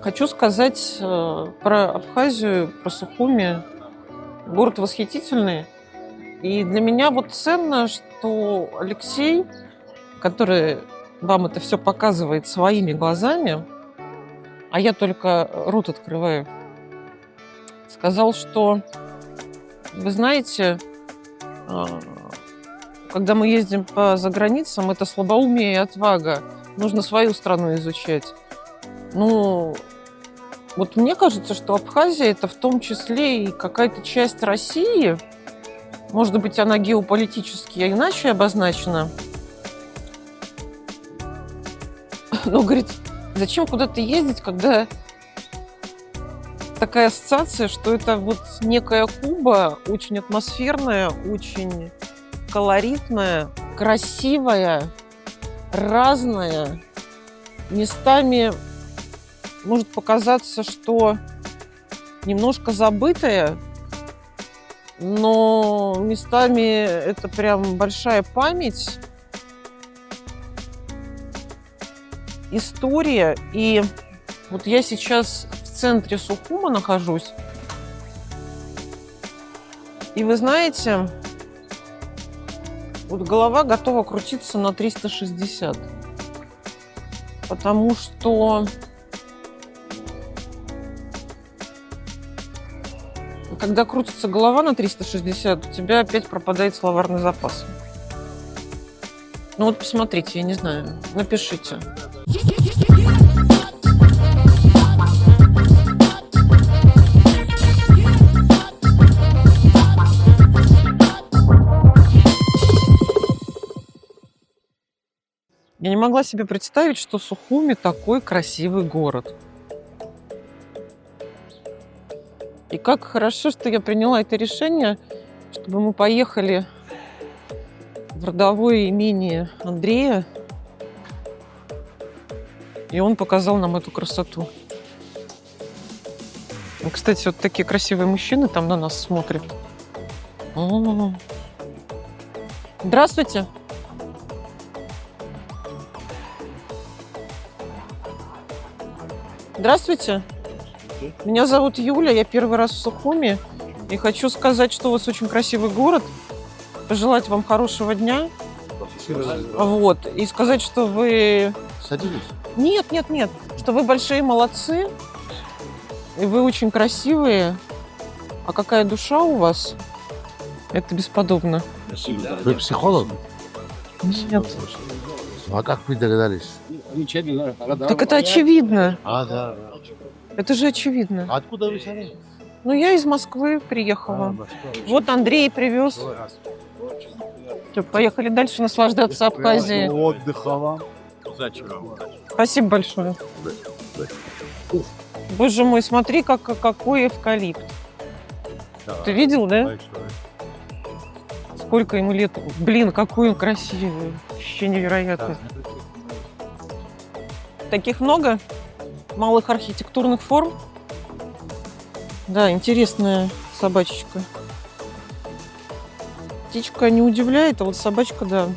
Хочу сказать про Абхазию, про Сухуми. Город восхитительный. И для меня вот ценно, что Алексей, который вам это все показывает своими глазами, а я только рот открываю, сказал, что, вы знаете, когда мы ездим по заграницам, это слабоумие и отвага. Нужно свою страну изучать. Ну, вот мне кажется, что Абхазия – это в том числе и какая-то часть России. Может быть, она геополитически иначе обозначена. Но, говорит, зачем куда-то ездить, когда такая ассоциация, что это вот некая Куба, очень атмосферная, очень колоритная, красивая, разная. Местами может показаться, что немножко забытая, но местами это прям большая память, история. И вот я сейчас в центре Сухума нахожусь. И вы знаете, вот голова готова крутиться на 360. Потому что когда крутится голова на 360, у тебя опять пропадает словарный запас. Ну вот посмотрите, я не знаю, напишите. Я не могла себе представить, что Сухуми такой красивый город. И как хорошо, что я приняла это решение, чтобы мы поехали в родовое имение Андрея, и он показал нам эту красоту. И, кстати, вот такие красивые мужчины там на нас смотрят. Здравствуйте. Здравствуйте. Меня зовут Юля, я первый раз в Сухуми. И хочу сказать, что у вас очень красивый город. Пожелать вам хорошего дня. Вот. И сказать, что вы... Садились? Нет. Что вы большие молодцы. И вы очень красивые. А какая душа у вас? Это бесподобно. Вы психолог? Нет. А как вы догадались? Так это очевидно. Да. Это же очевидно. Откуда вы сами? Ну, я из Москвы приехала. Вот Андрей привез. Всё, поехали дальше наслаждаться Абхазией. Отдыха вам. Спасибо большое. Боже мой, смотри, какой эвкалипт. Ты видел, да? Сколько ему лет? Блин, какой он красивый. Вообще невероятно. Таких много малых архитектурных форм. Да, интересная собачечка. Птичка не удивляет, а вот собачка, да.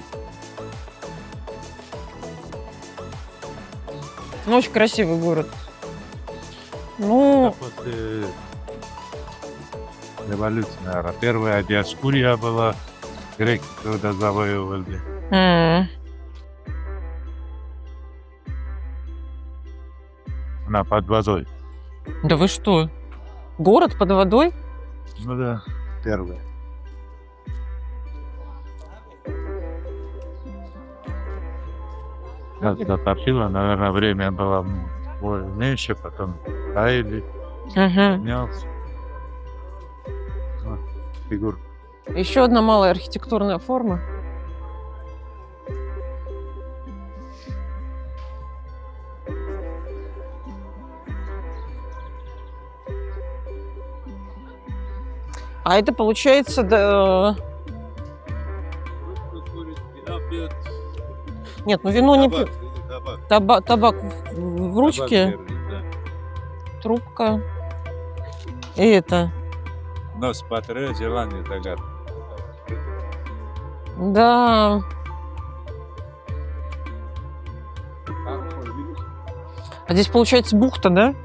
Ну, очень красивый город. Ну, После революции, наверное, первая Диаскурия была, греки когда завоевывали. Она под водой. Да вы что? Город под водой? Ну да, первая. Как затопило, наверное, время было меньше, потом таяли, менялся. Вот, фигурка. Еще одна малая архитектурная форма. А это получается, да... Нет, ну вино не пьют. Табак в ручке, трубка. И это. Но смотрю, желание загадывает. Да. А здесь получается бухта, да?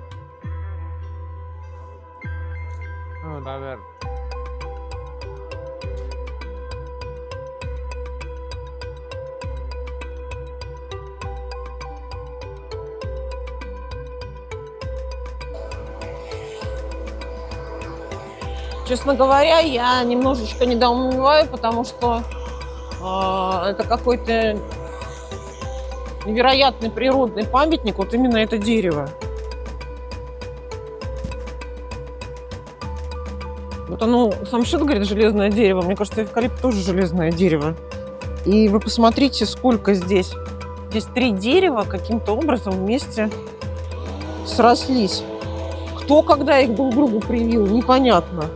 Честно говоря, я немножечко недоумеваю, потому что это какой-то невероятный природный памятник, вот именно это дерево. Вот оно, самшит, говорит, железное дерево. Мне кажется, эвкалипт тоже железное дерево. И вы посмотрите, сколько здесь. Здесь 3 дерева каким-то образом вместе срослись. Кто когда их друг другу привил, непонятно.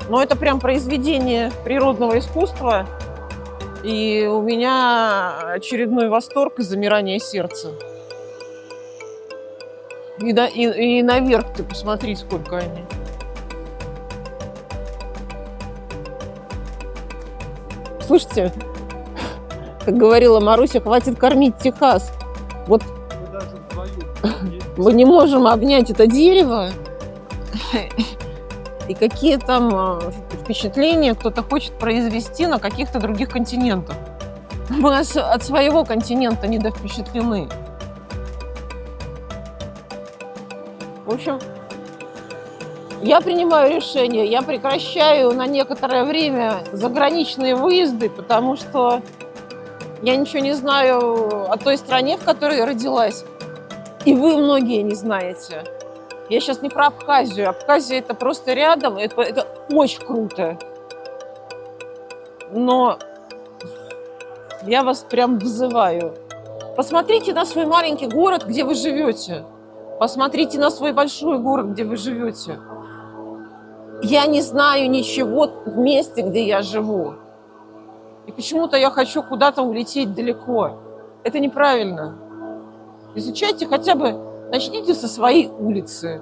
Но это прям произведение природного искусства. И у меня очередной восторг и замирание сердца. И наверх ты посмотри, сколько они. Слушайте, как говорила Маруся, хватит кормить Техас. Вот мы не можем обнять это дерево. И какие там впечатления кто-то хочет произвести на каких-то других континентах. Мы от своего континента недовпечатлены. В общем, я принимаю решение, я прекращаю на некоторое время заграничные выезды, потому что я ничего не знаю о той стране, в которой я родилась. И вы многие не знаете. Я сейчас не про Абхазию. Абхазия – это просто рядом, это очень круто. Но я вас прям взываю. Посмотрите на свой маленький город, где вы живете. Посмотрите на свой большой город, где вы живете. Я не знаю ничего в месте, где я живу. И почему-то я хочу куда-то улететь далеко. Это неправильно. Изучайте хотя бы, начните со своей улицы.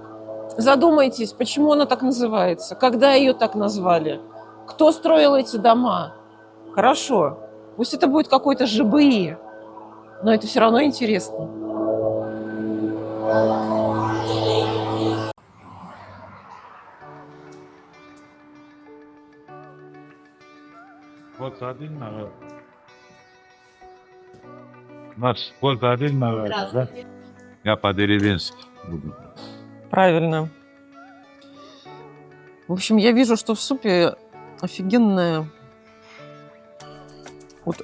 Задумайтесь, почему она так называется, когда ее так назвали, кто строил эти дома. Хорошо, пусть это будет какой-то ЖБИ, но это все равно интересно. Вот один, наверное. Наш вот один, наверное, да? Я по-деревенски буду. Правильно. В общем, я вижу, что в супе офигенная вот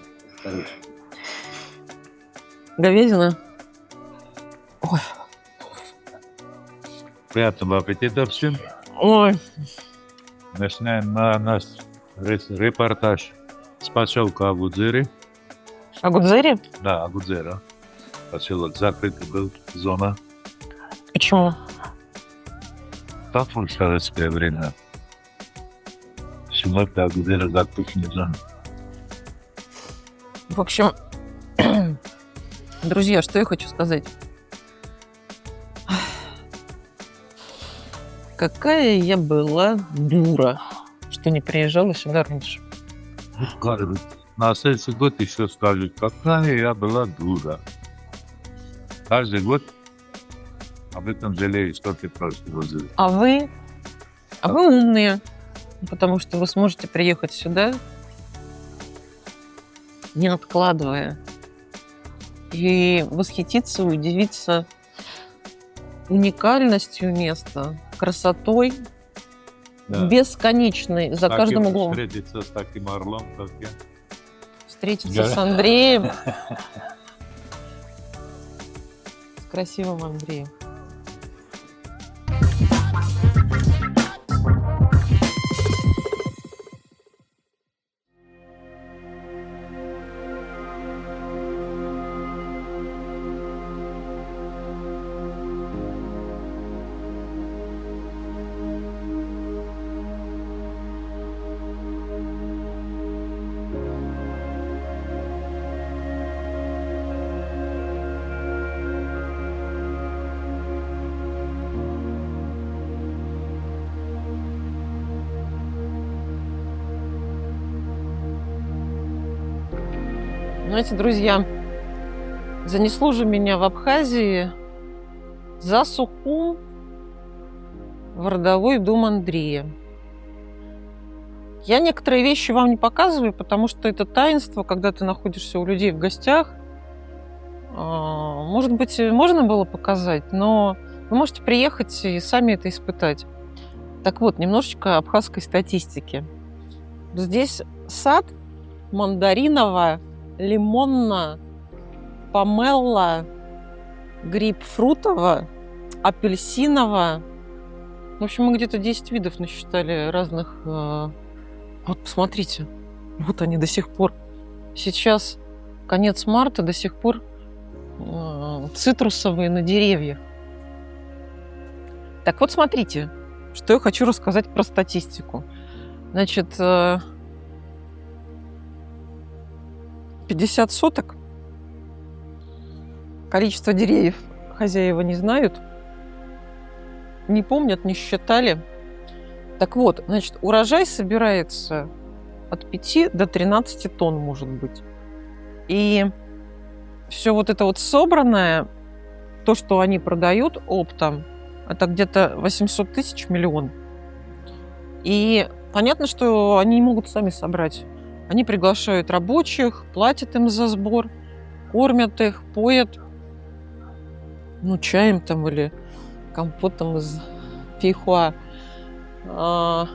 говядина. Ой. Приятного аппетита всем. Ой. Начинаем наш репортаж с поселка Агудзери. Агудзери? Да, Агудзера. Поселок закрытый был, зона. Почему? Так в советское время. Сегодня Агудзера закрытая зона. В общем, друзья, что я хочу сказать. Какая я была дура, что не приезжала сюда раньше. На следующий год еще скажут, какая я была дура. Каждый год об этом жалею, что ты просто возил. А вы умные, потому что вы сможете приехать сюда, не откладывая, и восхититься, удивиться уникальностью места, красотой, Да. бесконечной, за каждым углом. Встретиться с таким орлом, как я. Встретиться с Андреем. С красивым Андреем. Знаете, друзья, занесло же меня в Абхазии за Сухум в родовой дом Андрея. Я некоторые вещи вам не показываю, потому что это таинство, когда ты находишься у людей в гостях. Может быть, можно было показать, но вы можете приехать и сами это испытать. Так вот, немножечко абхазской статистики. Здесь сад мандариново, лимонно, грейпфрутово, апельсиново. В общем, мы где-то 10 видов насчитали разных. Вот посмотрите, вот они до сих пор. Сейчас конец марта, до сих пор цитрусовые на деревьях. Так вот, смотрите, что я хочу рассказать про статистику. Значит, 50 соток. Количество деревьев хозяева не знают, не помнят, не считали. Так вот, значит, урожай собирается от 5 до 13 тонн, может быть. И все вот это вот собранное, то, что они продают оптом, это где-то 800 тысяч, миллион. И понятно, что они не могут сами собрать. Они приглашают рабочих, платят им за сбор, кормят их, поят. Ну, чаем там или компотом из фейхуа. Но,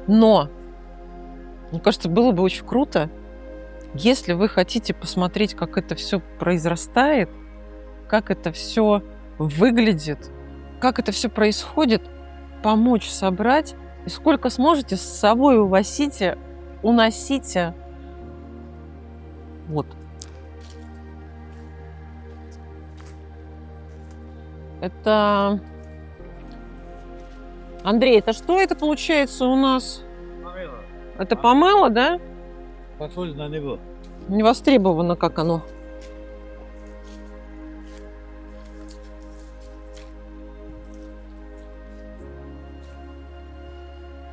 мне кажется, было бы очень круто, если вы хотите посмотреть, как это все произрастает, как это все выглядит, как это все происходит, помочь собрать, и сколько сможете с собой уносите. Вот. Это... Андрей, это что это получается у нас? Помело. Это помело, да? Похоже на него. Не востребовано, как оно.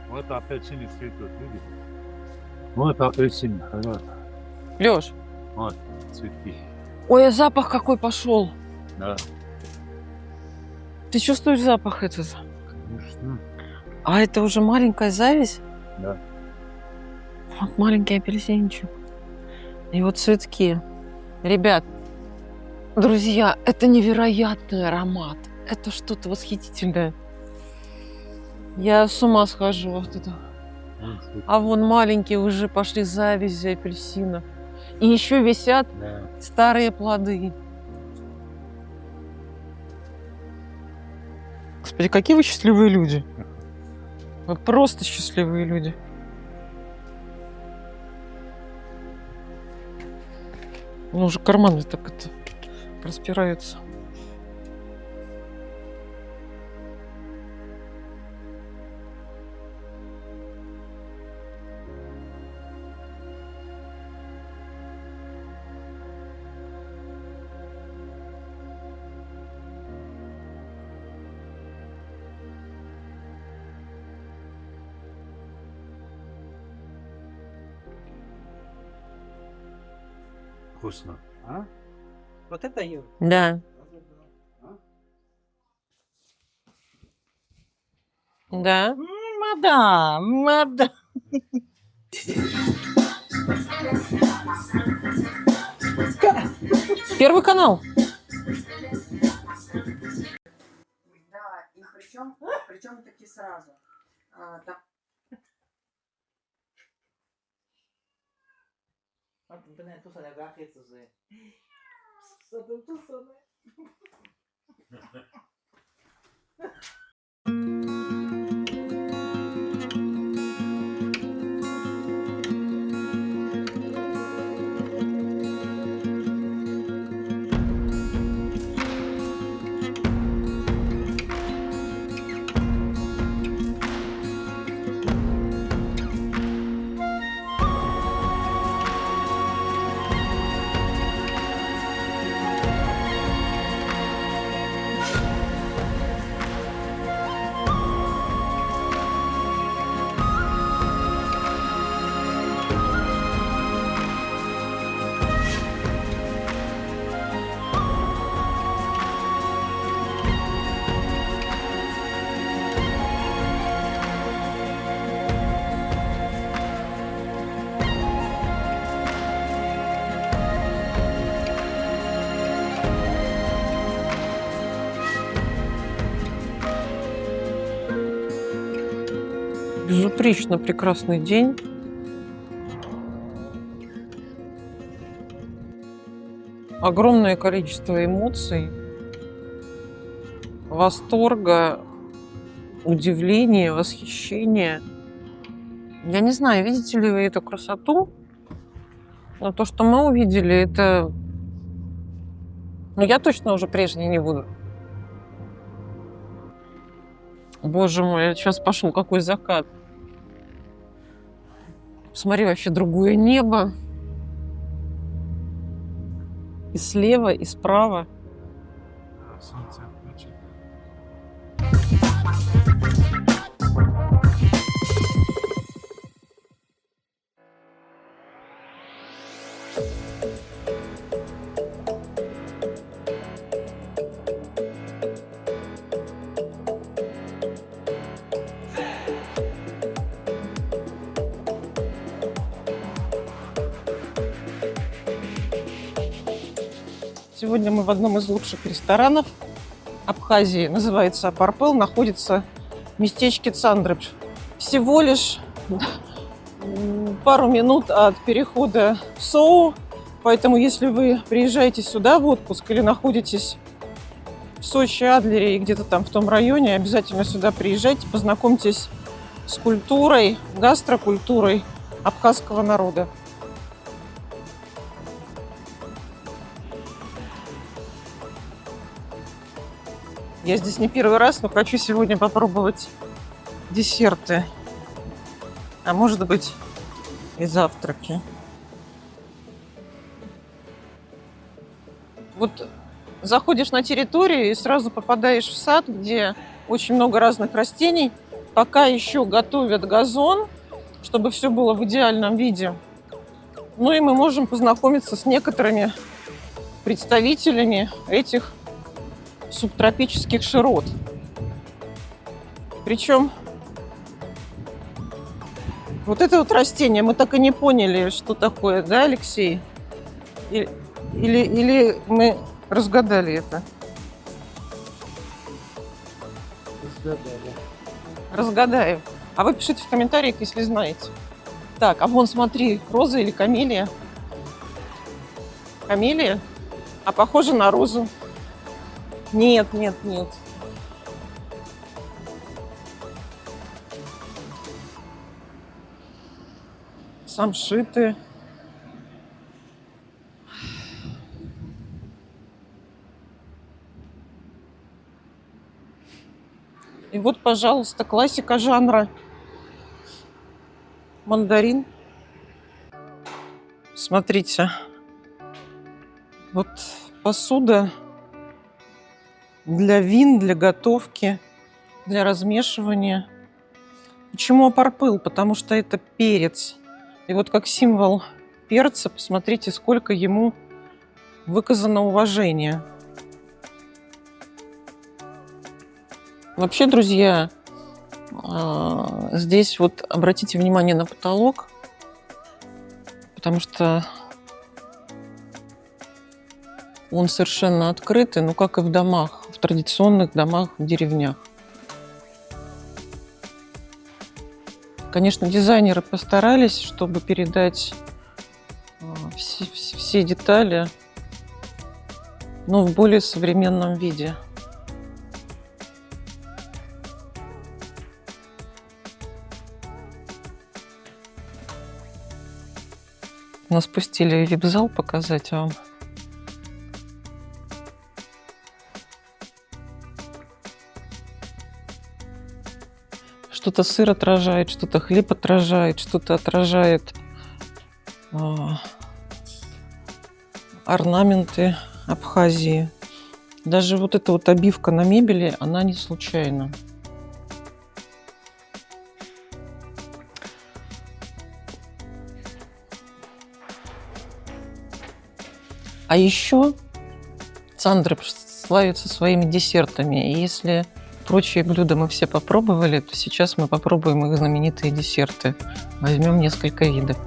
Вот апельсины цветут, видите? Вот апельсины, Лёш, вот цветки. ой, а запах какой пошел. Да, Ты чувствуешь запах этот? конечно. А это уже маленькая зависть? Да. Вот маленький апельсинчик. И вот цветки. Ребят, друзья, это невероятный аромат. Это что-то восхитительное. Я с ума схожу от этого. А вон маленькие уже пошли завязи апельсина. И еще висят Да. старые плоды. Господи, какие вы счастливые люди. Вы просто счастливые люди. Ну, уже карманы так это распираются. Вкусно. А? Вот это ее. Да. Да. Мадам. Первый канал. Да, и причем таки сразу. Так. Безупречно прекрасный день. Огромное количество эмоций, восторга, удивления, восхищения. Я не знаю, видите ли вы эту красоту, но то, что мы увидели, это... Ну, я точно уже прежней не буду. Боже мой, сейчас пошел какой закат. Смотри, вообще другое небо. И слева, и справа. Сегодня мы в одном из лучших ресторанов Абхазии. Называется Апарпел. Находится в местечке Цандрыдж. Всего лишь пару минут от перехода в Соу. Поэтому, если вы приезжаете сюда в отпуск или находитесь в Сочи, Адлере и где-то там в том районе, обязательно сюда приезжайте, познакомьтесь с культурой, гастрокультурой абхазского народа. Я здесь не первый раз, но хочу сегодня попробовать десерты. А может быть и завтраки. Вот заходишь на территорию и сразу попадаешь в сад, где очень много разных растений. Пока еще готовят газон, чтобы все было в идеальном виде. Ну и мы можем познакомиться с некоторыми представителями этих субтропических широт. Причем вот это вот растение мы так и не поняли, что такое, да, Алексей? Или мы разгадали это? Разгадаем. А вы пишите в комментариях, если знаете. Так, а вон смотри, роза или камелия? Камелия? А похоже на розу. Нет, нет, нет. Самшиты. И вот, пожалуйста, классика жанра. Мандарин. Смотрите. Вот посуда для вин, для готовки, для размешивания. Почему апарпыл? Потому что это перец. И вот как символ перца, посмотрите, сколько ему выказано уважение. Вообще, друзья, здесь вот обратите внимание на потолок, потому что он совершенно открытый, ну как и в домах, в традиционных домах, в деревнях. Конечно, дизайнеры постарались, чтобы передать все детали, но в более современном виде. Нас пустили в вип-зал показать вам. Что-то сыр отражает, что-то хлеб отражает, что-то отражает орнаменты Абхазии. Даже вот эта вот обивка на мебели, она не случайна. А еще Цандрыдж славится своими десертами. И если прочие блюда мы все попробовали, то сейчас мы попробуем их знаменитые десерты. Возьмем несколько видов.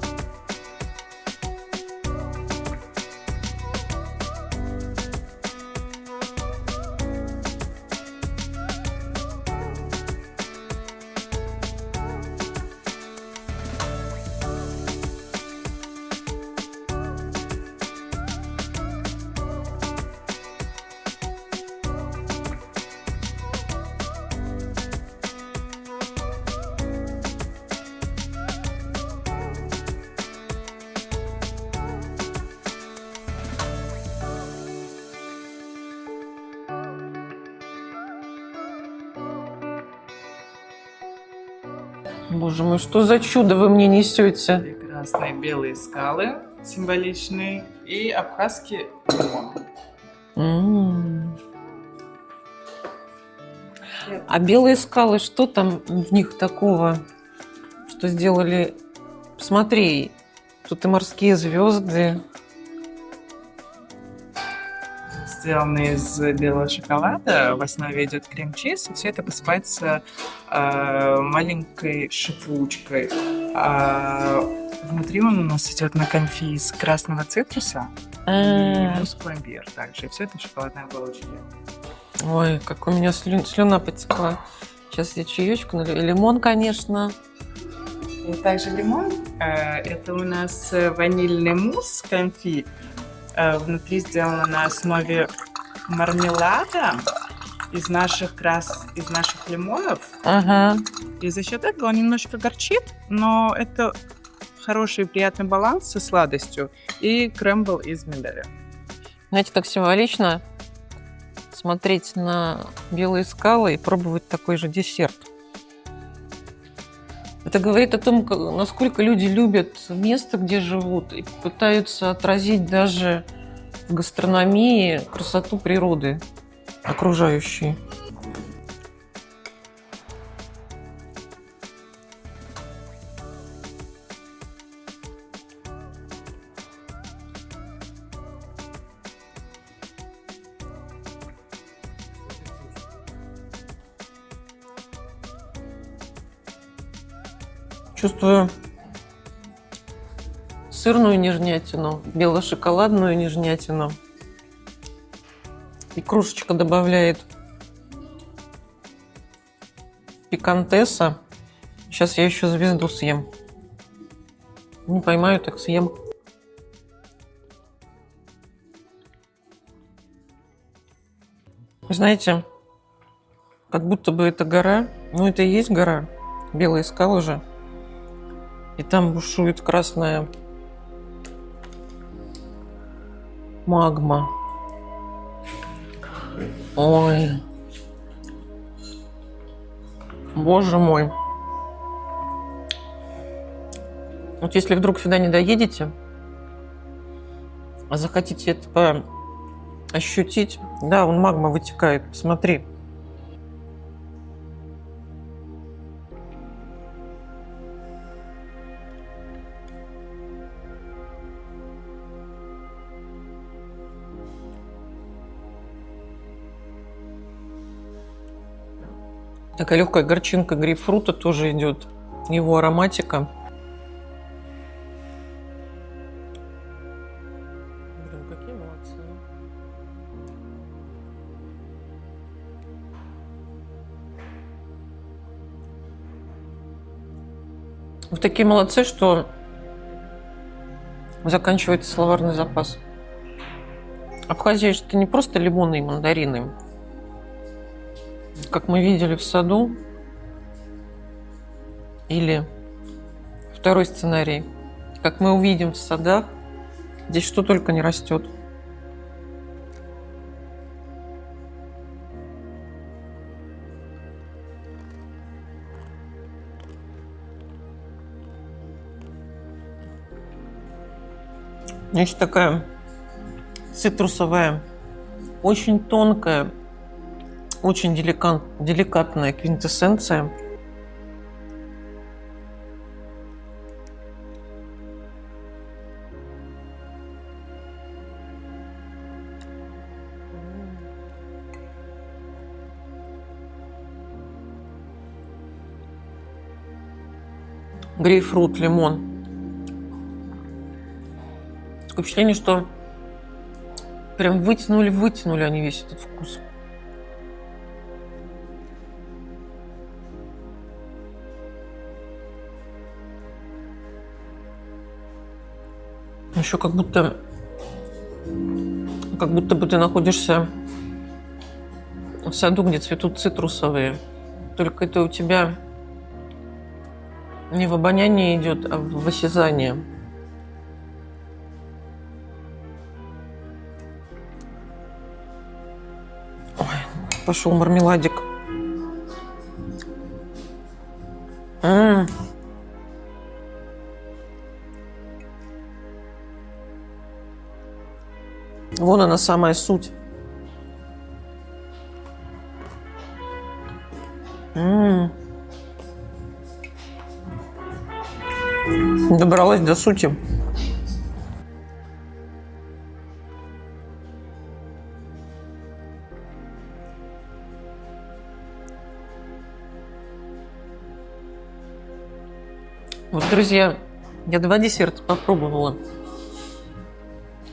Боже мой, что за чудо вы мне несете? Прекрасные белые скалы, символичные, и абхазский лимон. М. А белые скалы, что там в них такого, что сделали? Смотри, тут и морские звезды. Сделаны из белого шоколада, в основе идет крем-чиз, и все это посыпается маленькой шипучкой. А внутри он у нас идет на конфи из красного цитруса и плюс пломбир также. Все это в шоколадной оболочке. Ой, как у меня слюна потекла. Сейчас я чаечку налью. И лимон, конечно. И также лимон. Это у нас ванильный мусс конфи. Внутри сделано на основе мармелада из наших лимонов. Ага. И за счет этого он немножко горчит, но это хороший приятный баланс со сладостью. И крембл из миндаля. Знаете, так символично смотреть на белые скалы и пробовать такой же десерт. Это говорит о том, насколько люди любят место, где живут, и пытаются отразить даже в гастрономии красоту природы окружающей. Чувствую сырную нежнятину, бело-шоколадную нежнятину. И кружечка добавляет пикантеса. Сейчас я еще звезду съем. Не поймаю, так съем. Знаете, как будто бы это гора. Ну, это и есть гора. Белые скалы же. И там бушует красная магма. Ой. Боже мой. Вот если вдруг сюда не доедете, а захотите это ощутить, да, вон магма вытекает, посмотри. Такая легкая горчинка грейпфрута тоже идет, его ароматика. Блин, какие молодцы. Вы такие молодцы, что заканчивается словарный запас. Абхазия – это не просто лимоны и мандарины. Как мы видели в саду, или второй сценарий, как мы увидим в садах, здесь что только не растет. Есть такая цитрусовая, очень тонкая, очень деликатная квинтэссенция. Грейпфрут, лимон. Такое впечатление, что прям вытянули они весь этот вкус. Еще как будто бы ты находишься в саду, где цветут цитрусовые. Только это у тебя не в обоняние идет, а в осязание. Ой, пошел мармеладик. Вон она, самая суть. Добралась до сути. Вот, друзья, я 2 десерта попробовала.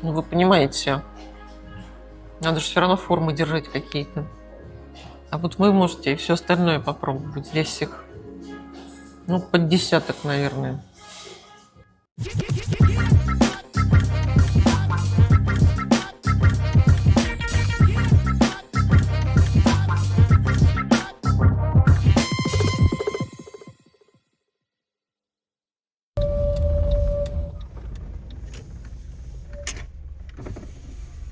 Ну, вы понимаете, надо же все равно формы держать какие-то. А вот вы можете и все остальное попробовать. Здесь их, ну, под десяток, наверное.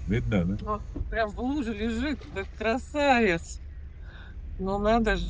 Видно, да? Прям в луже лежит, как красавец. Ну надо же.